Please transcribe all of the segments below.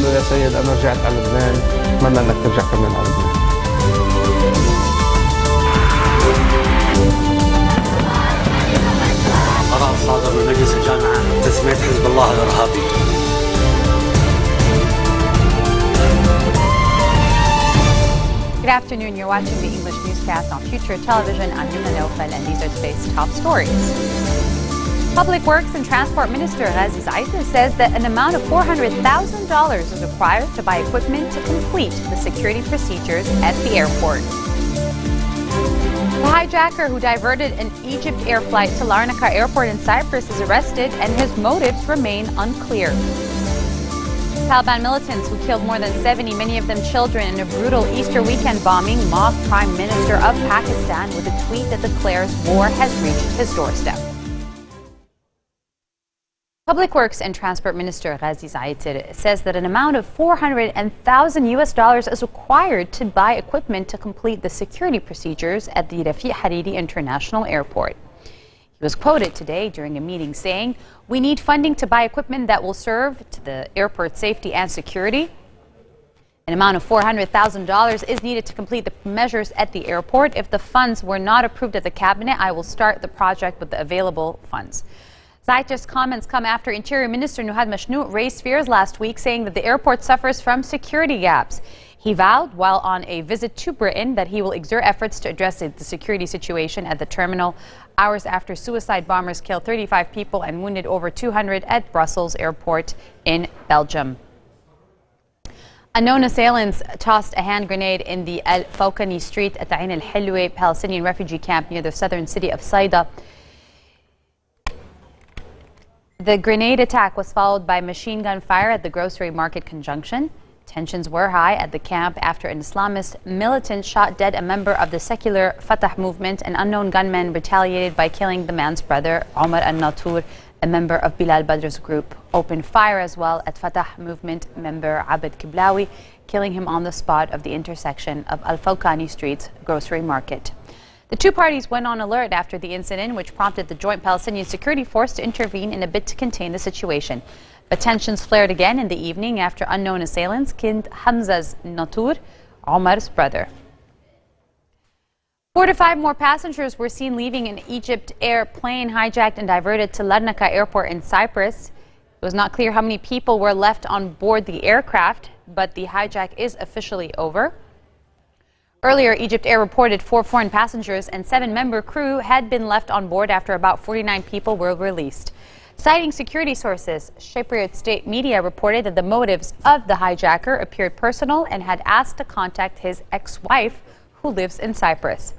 له يا سيد أنا رجعت على لبنان، أتمنى أنك ترجع كمان على لبنان. قرار صادر من مجلس الجامعة تسمية حزب الله الإرهابي. Good afternoon. You're watching the English newscast on Future Television. I'm Yuna Naufal, and these are today's top stories. Public Works and Transport Minister Ghazi Zaiter says that an amount of $400,000 is required to buy equipment to complete the security procedures at the airport. The hijacker who diverted an Egypt Air flight to Larnaca Airport in Cyprus is arrested, and his motives remain unclear. Taliban militants who killed more than 70, many of them children, in a brutal Easter weekend bombing mocked Prime Minister of Pakistan with a tweet that declares war has reached his doorstep. Public Works and Transport Minister Ghazi Zaiter says that an amount of $400,000 is required to buy equipment to complete the security procedures at the Rafiq Hariri International Airport. He was quoted today during a meeting saying, "We need funding to buy equipment that will serve to the airport safety and security. An amount of $400,000 is needed to complete the measures at the airport. If the funds were not approved at the cabinet, I will start the project with the available funds." Zaiter's comments come after Interior Minister Nuhad Mashnout raised fears last week, saying that the airport suffers from security gaps. He vowed while on a visit to Britain that he will exert efforts to address the security situation at the terminal hours after suicide bombers killed 35 people and wounded over 200 at Brussels airport in Belgium. Unknown assailants tossed a hand grenade in the Al Fawkani Street at the Ain al-Hilwa Palestinian refugee camp near the southern city of Saida. The grenade attack was followed by machine gun fire at the grocery market conjunction. Tensions were high at the camp after an Islamist militant shot dead a member of the secular Fatah movement. An unknown gunman retaliated by killing the man's brother, Omar al-Natur, a member of Bilal Badr's group. Opened fire as well at Fatah movement member Abed Kiblawi, killing him on the spot of the intersection of Al-Fawkani Street's grocery market. The two parties went on alert after the incident, which prompted the Joint Palestinian Security Force to intervene in a bid to contain the situation. But tensions flared again in the evening after unknown assailants killed Hamza's Natur, Omar's brother. 4 to 5 more passengers were seen leaving an Egypt Air plane hijacked and diverted to Larnaca Airport in Cyprus. It was not clear how many people were left on board the aircraft, but the hijack is officially over. Earlier, Egypt Air reported 4 foreign passengers and 7-member crew had been left on board after about 49 people were released. Citing security sources, Cypriot state media reported that the motives of the hijacker appeared personal and had asked to contact his ex-wife, who lives in Cyprus.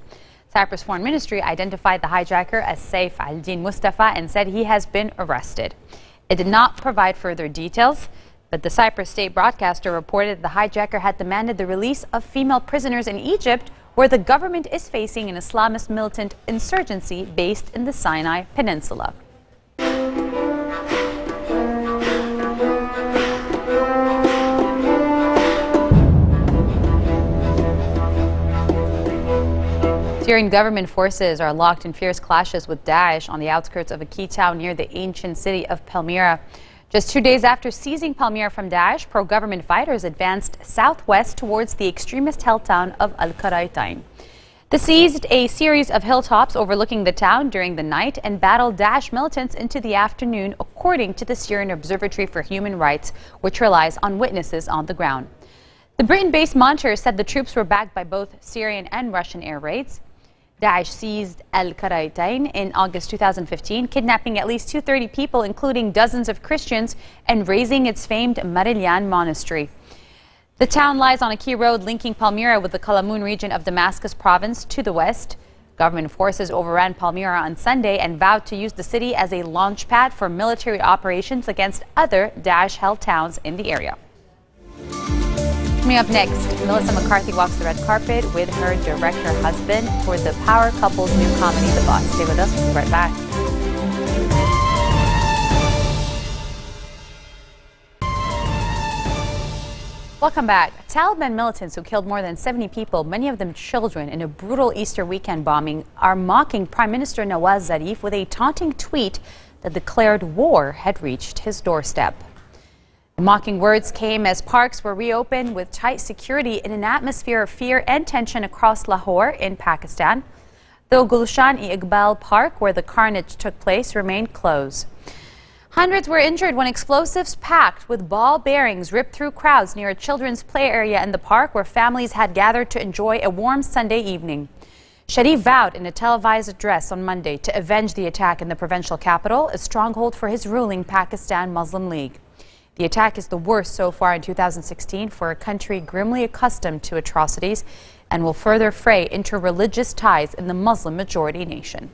Cyprus Foreign Ministry identified the hijacker as Saif al-Din Mustafa and said he has been arrested. It did not provide further details, but the Cyprus state broadcaster reported the hijacker had demanded the release of female prisoners in Egypt, where the government is facing an Islamist militant insurgency based in the Sinai Peninsula. Syrian government forces are locked in fierce clashes with Daesh on the outskirts of a key town near the ancient city of Palmyra. Just 2 days after seizing Palmyra from Daesh, pro-government fighters advanced southwest towards the extremist hill town of Al-Qaraitain. They seized a series of hilltops overlooking the town during the night and battled Daesh militants into the afternoon, according to the Syrian Observatory for Human Rights, which relies on witnesses on the ground. The Britain-based Monitor said the troops were backed by both Syrian and Russian air raids. Daesh seized Al-Qaraitain in August 2015, kidnapping at least 230 people, including dozens of Christians, and razing its famed Marilyan monastery. The town lies on a key road linking Palmyra with the Kalamun region of Damascus province to the west. Government forces overran Palmyra on Sunday and vowed to use the city as a launch pad for military operations against other Daesh-held towns in the area. Coming up next, Melissa McCarthy walks the red carpet with her director husband for the power couple's new comedy, The Boss. Stay with us. We'll be right back. Welcome back. Taliban militants who killed more than 70 people, many of them children, in a brutal Easter weekend bombing are mocking Prime Minister Nawaz Zarif with a taunting tweet that declared war had reached his doorstep. The mocking words came as parks were reopened with tight security in an atmosphere of fear and tension across Lahore in Pakistan, though Gulshan-e-Iqbal Park, where the carnage took place, remained closed. Hundreds were injured when explosives packed with ball bearings ripped through crowds near a children's play area in the park where families had gathered to enjoy a warm Sunday evening. Sharif vowed in a televised address on Monday to avenge the attack in the provincial capital, a stronghold for his ruling Pakistan Muslim League. The attack is the worst so far in 2016 for a country grimly accustomed to atrocities and will further fray interreligious ties in the Muslim-majority nation.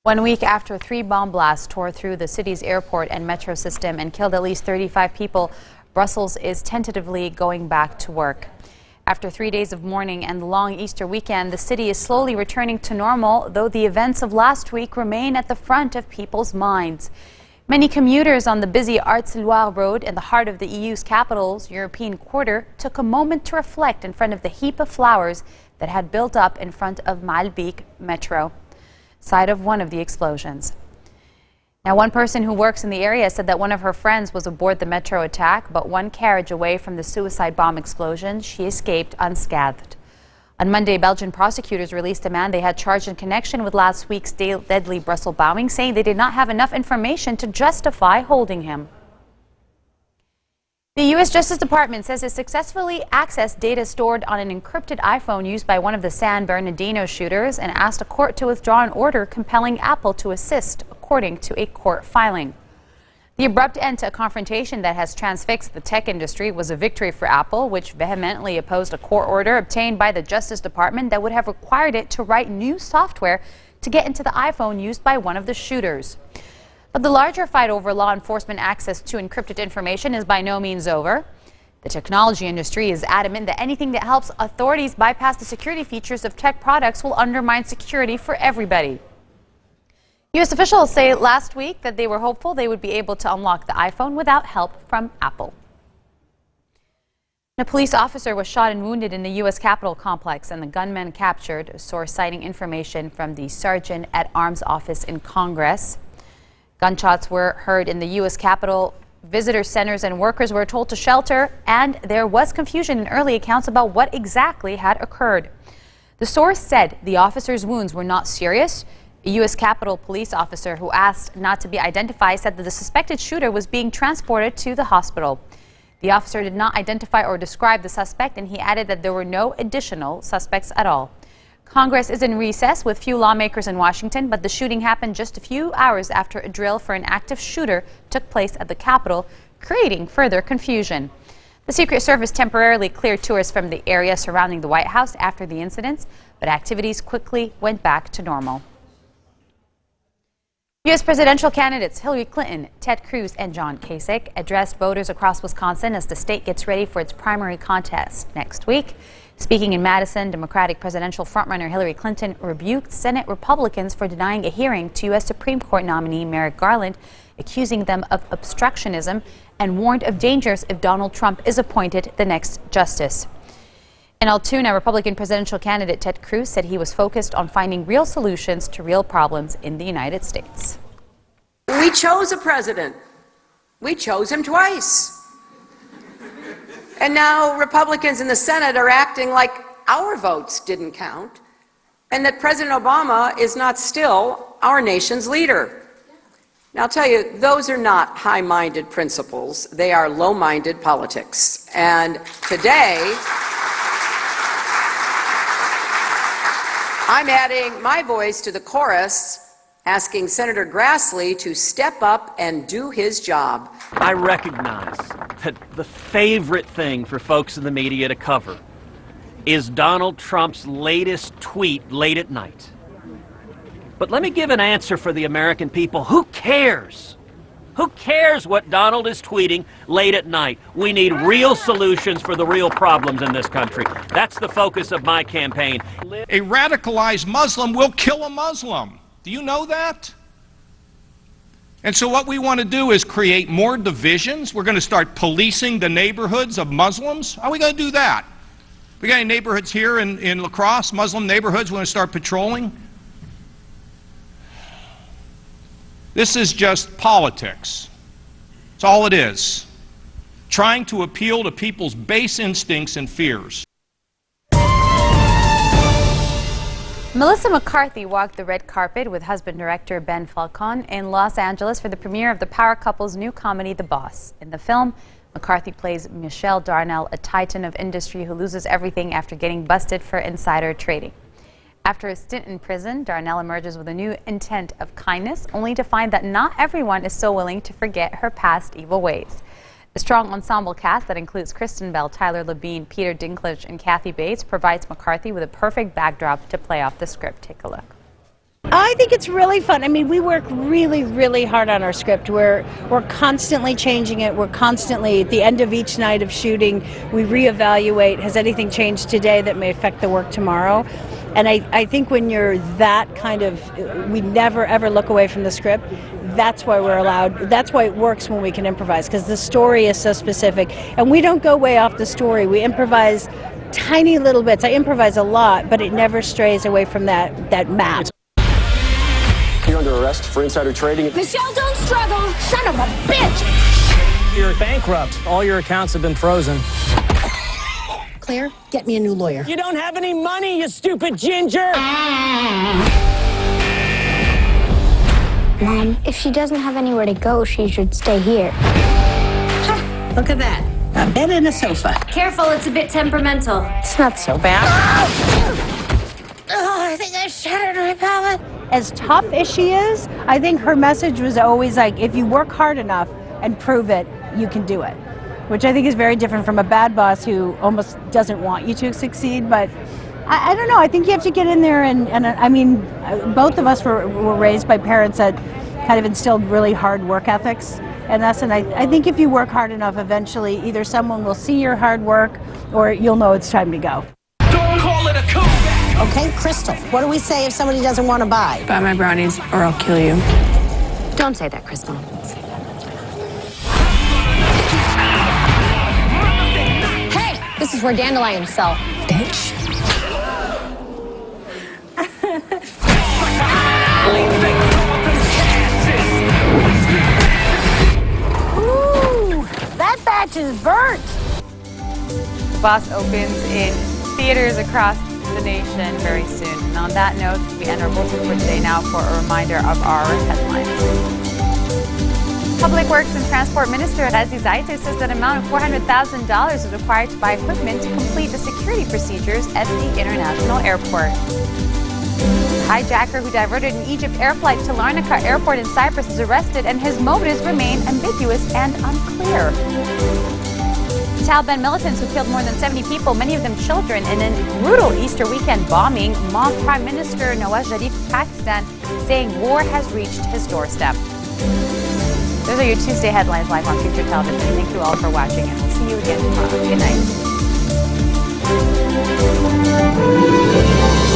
1 week after 3 bomb blasts tore through the city's airport and metro system and killed at least 35 people, Brussels is tentatively going back to work. After 3 days of mourning and the long Easter weekend, the city is slowly returning to normal, though the events of last week remain at the front of people's minds. Many commuters on the busy Arts-et-Loire road in the heart of the EU's capital's European quarter took a moment to reflect in front of the heap of flowers that had built up in front of Maalbeek Metro, site of one of the explosions. Now, one person who works in the area said that one of her friends was aboard the metro attack, but 1 carriage away from the suicide bomb explosion, she escaped unscathed. On Monday, Belgian prosecutors released a man they had charged in connection with last week's deadly Brussels bombing, saying they did not have enough information to justify holding him. The U.S. Justice Department says it successfully accessed data stored on an encrypted iPhone used by one of the San Bernardino shooters and asked a court to withdraw an order compelling Apple to assist, according to a court filing. The abrupt end to a confrontation that has transfixed the tech industry was a victory for Apple, which vehemently opposed a court order obtained by the Justice Department that would have required it to write new software to get into the iPhone used by one of the shooters. But the larger fight over law enforcement access to encrypted information is by no means over. The technology industry is adamant that anything that helps authorities bypass the security features of tech products will undermine security for everybody. U.S. officials say last week that they were hopeful they would be able to unlock the iPhone without help from Apple. A police officer was shot and wounded in the U.S. Capitol complex, and the gunman captured, a source citing information from the Sergeant at Arms office in Congress. Gunshots were heard in the U.S. Capitol. Visitor centers and workers were told to shelter, and there was confusion in early accounts about what exactly had occurred. The source said the officer's wounds were not serious. A U.S. Capitol police officer who asked not to be identified said that the suspected shooter was being transported to the hospital. The officer did not identify or describe the suspect, and he added that there were no additional suspects at all. Congress is in recess with few lawmakers in Washington, but the shooting happened just a few hours after a drill for an active shooter took place at the Capitol, creating further confusion. The Secret Service temporarily cleared tourists from the area surrounding the White House after the incidents, but activities quickly went back to normal. U.S. presidential candidates Hillary Clinton, Ted Cruz, and John Kasich addressed voters across Wisconsin as the state gets ready for its primary contest next week. Speaking in Madison, Democratic presidential frontrunner Hillary Clinton rebuked Senate Republicans for denying a hearing to U.S. Supreme Court nominee Merrick Garland, accusing them of obstructionism, and warned of dangers if Donald Trump is appointed the next justice. In Altoona, Republican presidential candidate Ted Cruz said he was focused on finding real solutions to real problems in the United States. We chose a president. We chose him twice. And now Republicans in the Senate are acting like our votes didn't count and that President Obama is not still our nation's leader. Now, I'll tell you, those are not high-minded principles. They are low-minded politics. And today, I'm adding my voice to the chorus, asking Senator Grassley to step up and do his job. I recognize that the favorite thing for folks in the media to cover is Donald Trump's latest tweet late at night. But let me give an answer for the American people. Who cares? Who cares what Donald is tweeting late at night? We need real solutions for the real problems in this country. That's the focus of my campaign. A radicalized Muslim will kill a Muslim. Do you know that? And so what we want to do is create more divisions. We're going to start policing the neighborhoods of Muslims. How are we going to do that? We got any neighborhoods here in La Crosse, Muslim neighborhoods, we're going to start patrolling? This is just politics. It's That's all it is. Trying to appeal to people's base instincts and fears. Melissa McCarthy walked the red carpet with husband director Ben Falcon in Los Angeles for the premiere of the power couple's new comedy, The Boss. In the film, McCarthy plays Michelle Darnell, a titan of industry who loses everything after getting busted for insider trading. After a stint in prison, Darnell emerges with a new intent of kindness, only to find that not everyone is so willing to forget her past evil ways. A strong ensemble cast that includes Kristen Bell, Tyler Labine, Peter Dinklage, and Kathy Bates provides McCarthy with a perfect backdrop to play off the script. Take a look. I think it's really fun. I mean, we work really, really hard on our script. We're constantly changing it. We're constantly, at the end of each night of shooting, we reevaluate, has anything changed today that may affect the work tomorrow? And I think when you're that kind of, we never ever look away from the script. That's why we're allowed, that's why it works when we can improvise, because the story is so specific. And we don't go way off the story. We improvise tiny little bits. I improvise a lot, but it never strays away from that map. You're under arrest for insider trading. Michelle, don't struggle. Son of a bitch. You're bankrupt. All your accounts have been frozen. Claire, get me a new lawyer. You don't have any money, you stupid ginger! Mom, if she doesn't have anywhere to go, she should stay here. Ha, look at that. A bed and a sofa. Careful, it's a bit temperamental. It's not so bad. Oh, I think I shattered my palate. As tough as she is, I think her message was always like, if you work hard enough and prove it, you can do it. Which I think is very different from a bad boss who almost doesn't want you to succeed. But I don't know, I think you have to get in there and I mean, both of us were raised by parents that kind of instilled really hard work ethics in us. And I think if you work hard enough, eventually either someone will see your hard work or you'll know it's time to go. Don't call it a comeback! Okay, Crystal, what do we say if somebody doesn't want to buy? Buy my brownies or I'll kill you. Don't say that, Crystal. Hey, this is where dandelions sell. Bitch. Ooh, that batch is burnt. The Boss opens in theaters across the nation very soon. And on that note, we end our bulletin for today. Now for a reminder of our headlines. Public Works and Transport Minister Ghazi Zaiteh says that amount of $400,000 is required to buy equipment to complete the security procedures at the international airport. The hijacker who diverted an Egypt air flight to Larnaca Airport in Cyprus is arrested, and his motives remain ambiguous and unclear. Taliban militants who killed more than 70 people, many of them children, in a brutal Easter weekend bombing, mocked Prime Minister Nawaz Sharif of Pakistan, saying war has reached his doorstep. Those are your Tuesday headlines live on Future Television. Thank you all for watching, and we'll see you again tomorrow. Good night.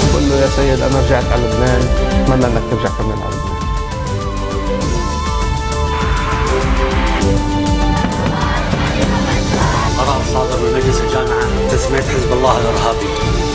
بقول له يا سيد أنا رجعت على لبنان، أتمنى إنك ترجع كمان على لبنان. قرار صادر من مجلس الجامعة تسمية حزب الله الإرهابي.